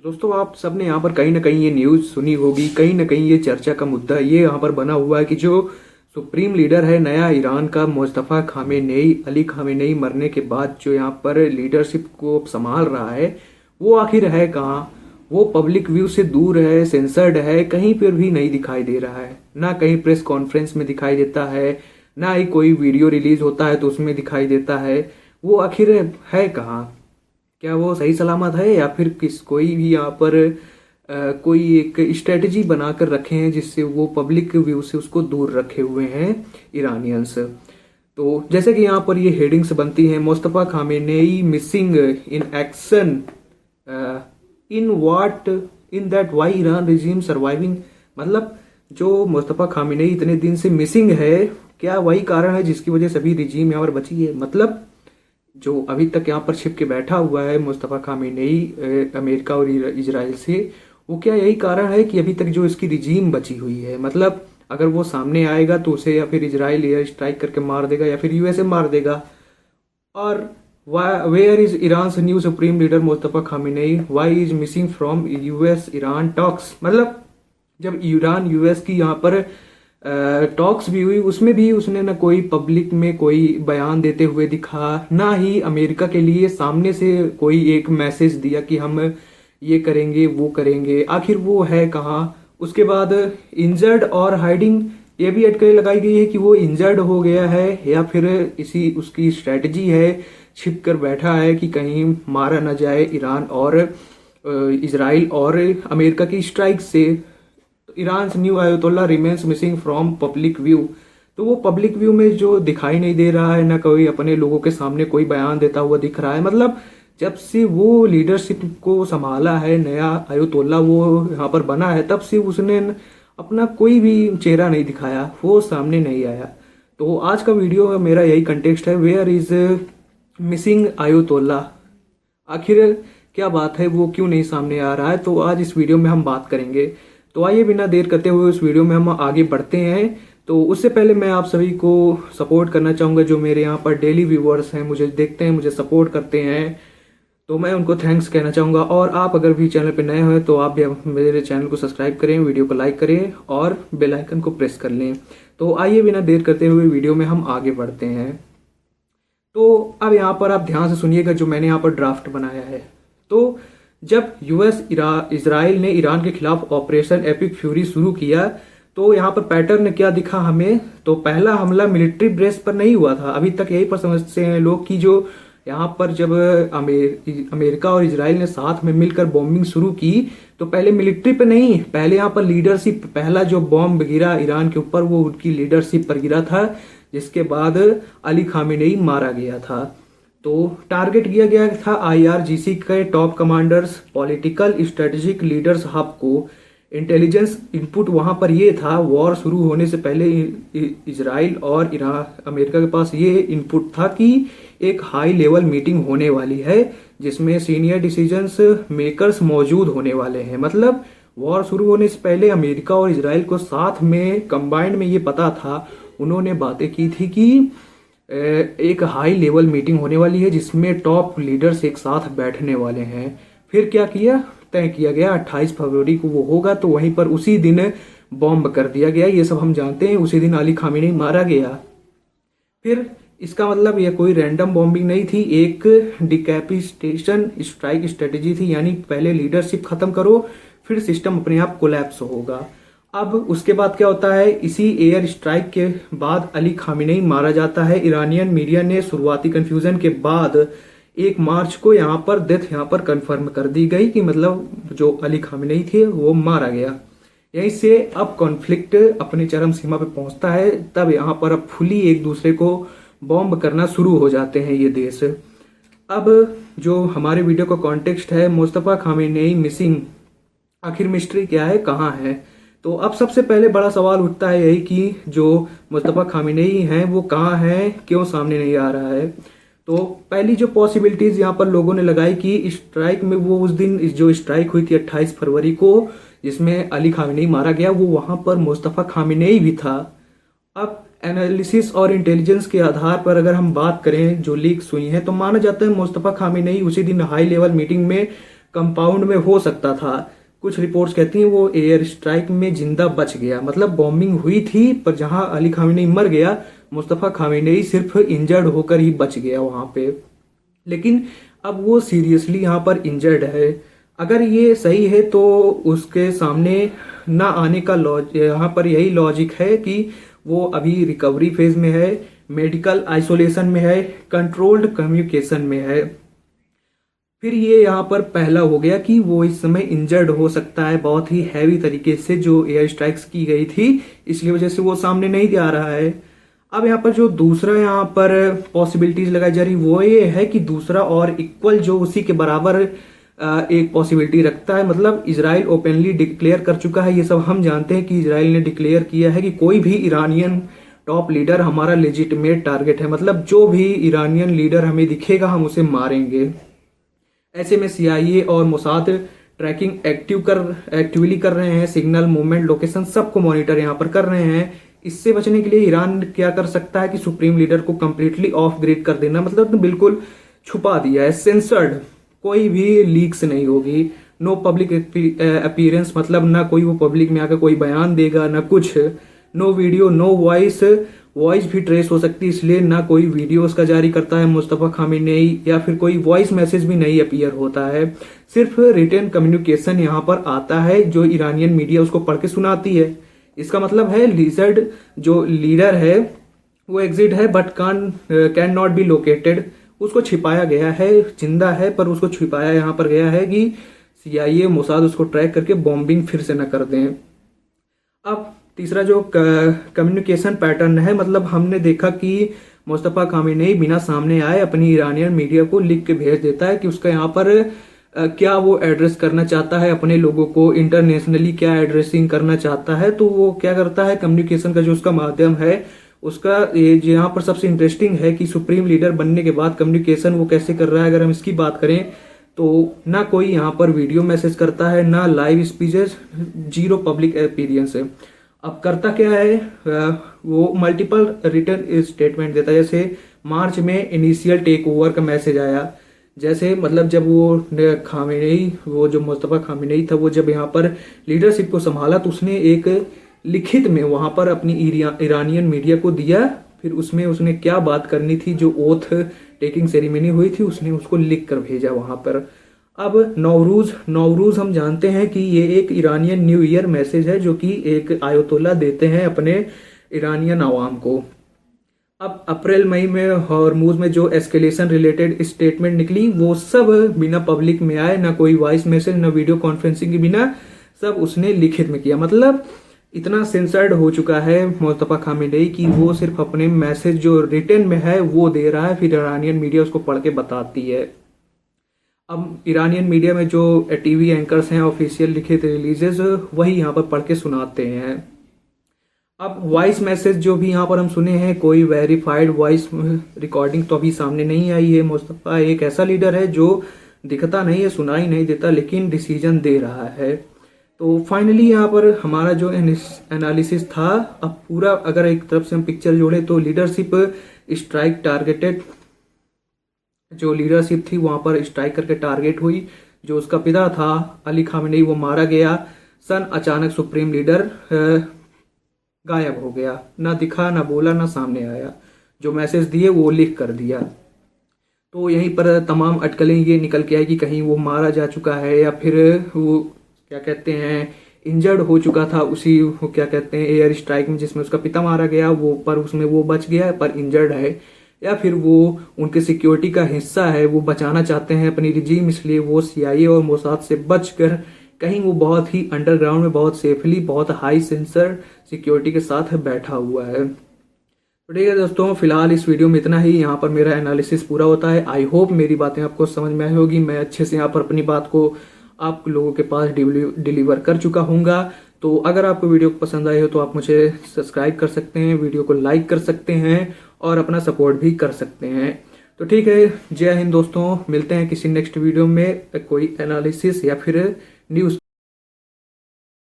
दोस्तों, आप सबने यहाँ पर कहीं ना कहीं ये न्यूज़ सुनी होगी, कहीं ना कहीं ये चर्चा का मुद्दा ये यहाँ पर बना हुआ है कि जो सुप्रीम लीडर है नया ईरान का मुस्तफ़ा खामेनेई, अली खामेनेई मरने के बाद जो यहाँ पर लीडरशिप को संभाल रहा है, वो आखिर है कहाँ। वो पब्लिक व्यू से दूर है, सेंसर्ड है, कहीं पर भी नहीं दिखाई दे रहा है। ना कहीं प्रेस कॉन्फ्रेंस में दिखाई देता है, ना ही कोई वीडियो रिलीज होता है तो उसमें दिखाई देता है। वो आखिर है कहाँ? क्या वो सही सलामत है या फिर कोई भी यहाँ पर कोई एक स्ट्रेटजी बनाकर रखे हैं जिससे वो पब्लिक व्यू से उसको दूर रखे हुए हैं ईरानियंस। तो जैसे कि यहाँ पर ये हेडिंग्स बनती हैं, Mustafa Khamenei missing in action, in what, in that why Iran regime surviving. मतलब जो मुस्तफ़ा खामेनेई इतने दिन से मिसिंग है, क्या वही कारण है जिसकी वजह से अभी रिजीम यहाँ पर बची है? मतलब जो अभी तक यहाँ पर छिप के बैठा हुआ है मुस्तफ़ा खामेनेई अमेरिका और इजराइल से, वो क्या यही कारण है कि अभी तक जो इसकी रिजीम बची हुई है? मतलब अगर वो सामने आएगा तो उसे या फिर इजराइल एयर स्ट्राइक करके मार देगा या फिर यूएसए मार देगा। और where is Iran new supreme leader Mustafa Khamenei, why is missing from US Iran talks. मतलब जब ईरान यूएस की यहाँ पर टॉक्स भी हुई, उसमें भी उसने ना कोई पब्लिक में कोई बयान देते हुए दिखा, ना ही अमेरिका के लिए सामने से कोई एक मैसेज दिया कि हम ये करेंगे वो करेंगे। आखिर वो है कहाँ? उसके बाद इंजर्ड और हाइडिंग, ये भी अटकलें लगाई गई है कि वो इंजर्ड हो गया है या फिर इसी उसकी स्ट्रेटजी है, छिप कर बैठा है कि कहीं मारा ना जाए ईरान और इजराइल और अमेरिका की स्ट्राइक से। Iran new ayatollah remains missing from public view. तो वो पब्लिक व्यू में जो दिखाई नहीं दे रहा है, ना कोई अपने लोगों के सामने कोई बयान देता हुआ दिख रहा है। मतलब जब से वो लीडरशिप को संभाला है, नया आयतुल्ला वो यहाँ पर बना है, तब से उसने अपना कोई भी चेहरा नहीं दिखाया, वो सामने नहीं आया। तो आज का वीडियो में मेरा यही कंटेक्स्ट है, वेयर इज मिसिंग आयतुल्ला। आखिर क्या बात है, वो क्यों नहीं सामने आ रहा है? तो आज इस वीडियो में हम बात करेंगे। तो आइए बिना देर करते हुए उस वीडियो में हम आगे बढ़ते हैं। तो उससे पहले मैं आप सभी को सपोर्ट करना चाहूँगा, जो मेरे यहाँ पर डेली व्यूअर्स हैं, मुझे देखते हैं, मुझे सपोर्ट करते हैं, तो मैं उनको थैंक्स कहना चाहूँगा। और आप अगर भी चैनल पर नए हैं तो आप भी मेरे चैनल को सब्सक्राइब करें, वीडियो को लाइक करें और बेल आइकन को प्रेस कर लें। तो आइए बिना देर करते हुए वीडियो में हम आगे बढ़ते हैं। तो अब यहाँ पर आप ध्यान से सुनिएगा जो मैंने यहाँ पर ड्राफ्ट बनाया है। तो जब यूएस इजराइल ने ईरान के खिलाफ ऑपरेशन एपिक फ्यूरी शुरू किया, तो यहाँ पर पैटर्न क्या दिखा हमें? तो पहला हमला मिलिट्री बेस पर नहीं हुआ था। अभी तक यही पर समझते हैं लोग कि जो यहाँ पर जब अमेरिका और इजराइल ने साथ में मिलकर बॉम्बिंग शुरू की, तो पहले मिलिट्री पे नहीं, पहले यहाँ पर लीडरशिप, पहला जो बॉम्ब गिरा ईरान के ऊपर वो उनकी लीडरशिप पर गिरा था, जिसके बाद अली खामेनेई मारा गया था। तो टारगेट किया गया था आईआरजीसी के top commanders, political strategic leaders hub को। इंटेलिजेंस इनपुट वहां पर ये था, वॉर शुरू होने से पहले इजराइल और ईरान अमेरिका के पास ये इनपुट था कि एक हाई लेवल मीटिंग होने वाली है जिसमें सीनियर डिसीजंस मेकर्स मौजूद होने वाले हैं। मतलब वॉर शुरू होने से पहले अमेरिका और इजराइल को साथ में कंबाइंड में ये पता था, उन्होंने बातें की थी कि एक हाई लेवल मीटिंग होने वाली है जिसमें टॉप लीडर्स एक साथ बैठने वाले हैं। फिर क्या किया, तय किया गया 28 फरवरी को वो होगा, तो वहीं पर उसी दिन बॉम्ब कर दिया गया। ये सब हम जानते हैं, उसी दिन अली खामेनेई मारा गया। फिर इसका मतलब यह कोई रैंडम बॉम्बिंग नहीं थी, एक डिकैपिटेशन स्ट्राइक स्ट्रेटेजी थी, यानी पहले लीडरशिप खत्म करो, फिर सिस्टम अपने आप कोलैप्स होगा। अब उसके बाद क्या होता है, इसी एयर स्ट्राइक के बाद अली खामेनेई मारा जाता है। ईरानियन मीडिया ने शुरुआती कंफ्यूजन के बाद 1 मार्च को यहाँ पर डेथ यहाँ पर कंफर्म कर दी गई कि मतलब जो अली खामेनेई थे वो मारा गया। यहीं से अब कॉन्फ्लिक्ट अपने चरम सीमा पे पहुंचता है। तब यहाँ पर अब फुली एक दूसरे को बॉम्ब करना शुरू हो जाते हैं ये देश। अब जो हमारे वीडियो का कॉन्टेक्स्ट है, मुस्तफ़ा खामेनेई मिसिंग, आखिर मिस्ट्री क्या है, कहाँ है? तो अब सबसे पहले बड़ा सवाल उठता है यही कि जो मुस्तफ़ा खामेनेई हैं वो कहाँ हैं, क्यों सामने नहीं आ रहा है? तो पहली जो पॉसिबिलिटीज यहाँ पर लोगों ने लगाई कि स्ट्राइक में, वो उस दिन जो स्ट्राइक हुई थी 28 फरवरी को जिसमें अली खामेनेई मारा गया, वो वहां पर मुस्तफ़ा खामेनेई भी था। अब एनालिसिस और इंटेलिजेंस के आधार पर अगर हम बात करें जो लीक्स हुई हैं, तो माना जाता है मुस्तफ़ा खामेनेई उसी दिन हाई लेवल मीटिंग में कंपाउंड में हो सकता था। कुछ रिपोर्ट्स कहती हैं वो एयर स्ट्राइक में जिंदा बच गया, मतलब बॉम्बिंग हुई थी पर जहां अली खामेनेई मर गया, मुस्तफ़ा खामेनेई सिर्फ इंजर्ड होकर ही बच गया वहां पे। लेकिन अब वो सीरियसली यहाँ पर इंजर्ड है। अगर ये सही है तो उसके सामने ना आने का यहाँ पर यही लॉजिक है कि वो अभी रिकवरी फेज में है, मेडिकल आइसोलेशन में है, कंट्रोल्ड कम्युनिकेशन में है। फिर ये यहाँ पर पहला हो गया कि वो इस समय इंजर्ड हो सकता है बहुत ही हैवी तरीके से, जो एयर स्ट्राइक्स की गई थी, इसलिए वजह से वो सामने नहीं आ रहा है। अब यहाँ पर जो दूसरा यहाँ पर पॉसिबिलिटीज लगाई जा रही वो ये है कि दूसरा और इक्वल जो उसी के बराबर एक पॉसिबिलिटी रखता है, मतलब इजराइल ओपनली डिक्लेयर कर चुका है। ये सब हम जानते हैं कि इजराइल ने डिक्लेयर किया है कि कोई भी ईरानियन टॉप लीडर हमारा लेजिटिमेट टारगेट है, मतलब जो भी ईरानियन लीडर हमें दिखेगा हम उसे मारेंगे। ऐसे में CIA और मोसाद ट्रैकिंग एक्टिवली कर रहे हैं, सिग्नल मूवमेंट लोकेशन सबको मॉनिटर यहाँ पर कर रहे हैं। इससे बचने के लिए ईरान क्या कर सकता है कि सुप्रीम लीडर को कंप्लीटली ऑफ ग्रिड कर देना, मतलब बिल्कुल छुपा दिया है, सेंसर्ड, कोई भी लीक्स नहीं होगी, नो पब्लिक अपीयरेंस, मतलब ना कोई वो पब्लिक में आकर कोई बयान देगा ना कुछ, no video no voice, voice भी ट्रेस हो सकती है इसलिए ना कोई वीडियो उसका जारी करता है मुस्तफ़ा खामेनेई, या फिर कोई वॉइस मैसेज भी नहीं अपीयर होता है, सिर्फ रिटर्न कम्युनिकेशन यहाँ पर आता है जो ईरानियन मीडिया उसको पढ़ के सुनाती है। इसका मतलब है लिजर्ड जो लीडर है वो एग्जिट है but can not be located, उसको छिपाया गया है, जिंदा है पर उसको छिपाया यहाँ पर गया है कि CIA मोसाद उसको ट्रैक करके बॉम्बिंग फिर से न कर दें। अब तीसरा जो कम्युनिकेशन पैटर्न है, मतलब हमने देखा कि मुस्तफ़ा खामेनेई बिना सामने आए अपनी ईरानियन मीडिया को लिख के भेज देता है कि उसका यहाँ पर क्या वो एड्रेस करना चाहता है अपने लोगों को, इंटरनेशनली क्या एड्रेसिंग करना चाहता है। तो वो क्या करता है, कम्युनिकेशन का जो उसका माध्यम है उसका ये यहाँ पर सबसे इंटरेस्टिंग है कि सुप्रीम लीडर बनने के बाद कम्युनिकेशन वो कैसे कर रहा है। अगर हम इसकी बात करें तो ना कोई यहाँ पर वीडियो मैसेज करता है, ना live speeches, zero public appearance है। अब करता क्या है, वो मल्टीपल रिटर्न स्टेटमेंट देता है। जैसे मार्च में इनिशियल टेक ओवर का मैसेज आया, जैसे मतलब जब वो खामेनेई, वो जो मुस्तफ़ा खामेनेई था, वो जब यहाँ पर लीडरशिप को संभाला तो उसने एक लिखित में वहां पर अपनी ईरानियन मीडिया को दिया। फिर उसमें उसने क्या बात करनी थी, जो ओथ टेकिंग सेरेमनी हुई थी, उसने उसको लिख कर भेजा वहां पर। अब नौरूज हम जानते हैं कि ये एक ईरानियन न्यू ईयर मैसेज है जो कि एक आयतुल्ला देते हैं अपने ईरानियन आवाम को। अब अप्रैल मई में हॉर्मुज में जो एस्केलेशन रिलेटेड स्टेटमेंट निकली वो सब बिना पब्लिक में आए, ना कोई वॉइस मैसेज ना वीडियो कॉन्फ्रेंसिंग के बिना, सब उसने लिखित में किया। मतलब इतना सेंसर्ड हो चुका है मुस्तफ़ा खामेनेई कि वो सिर्फ अपने मैसेज जो रिटर्न में है वो दे रहा है, फिर ईरानियन मीडिया उसको पढ़ के बताती है। अब ईरानियन मीडिया में जो TV एंकर्स हैं ऑफिशियल लिखित रिलीजेस वही यहाँ पर पढ़ के सुनाते हैं। अब वॉइस मैसेज जो भी यहाँ पर हम सुने हैं, कोई वेरीफाइड वॉइस रिकॉर्डिंग तो अभी सामने नहीं आई है। मुस्तफ़ा एक ऐसा लीडर है जो दिखता नहीं है, सुनाई नहीं देता, लेकिन डिसीजन दे रहा है। तो फाइनली यहाँ पर हमारा जो एनालिसिस था, अब पूरा अगर एक तरफ से हम पिक्चर जोड़े तो लीडरशिप स्ट्राइक टारगेटेड, जो लीडरशिप थी वहां पर स्ट्राइक करके टारगेट हुई। जो उसका पिता था अली खामेनेई वो मारा गया। अचानक सुप्रीम लीडर गायब हो गया, ना दिखा ना बोला ना सामने आया, जो मैसेज दिए वो लिख कर दिया। तो यहीं पर तमाम अटकलें ये निकल के आई कि कहीं वो मारा जा चुका है या फिर वो क्या कहते हैं इंजर्ड हो चुका था उसी वो क्या कहते हैं एयर स्ट्राइक में जिसमें उसका पिता मारा गया, वो पर उसमें वो बच गया पर इंजर्ड है, या फिर वो उनके सिक्योरिटी का हिस्सा है, वो बचाना चाहते हैं अपनी रिजीम, इसलिए वो CIA और मोसाद से बचकर कहीं वो बहुत ही अंडरग्राउंड में बहुत सेफली बहुत हाई सेंसर सिक्योरिटी के साथ बैठा हुआ है। तो ठीक है दोस्तों, फिलहाल इस वीडियो में इतना ही। यहाँ पर मेरा एनालिसिस पूरा होता है। आई होप मेरी बातें आपको समझ में आई होगी, मैं अच्छे से यहाँ पर अपनी बात को आप लोगों के पास डिलीवर कर चुका हूँगा। तो अगर आपको वीडियो पसंद आई हो तो आप मुझे सब्सक्राइब कर सकते हैं, वीडियो को लाइक कर सकते हैं और अपना सपोर्ट भी कर सकते हैं। तो ठीक है, जय हिंद दोस्तों, मिलते हैं किसी नेक्स्ट वीडियो में कोई एनालिसिस या फिर न्यूज़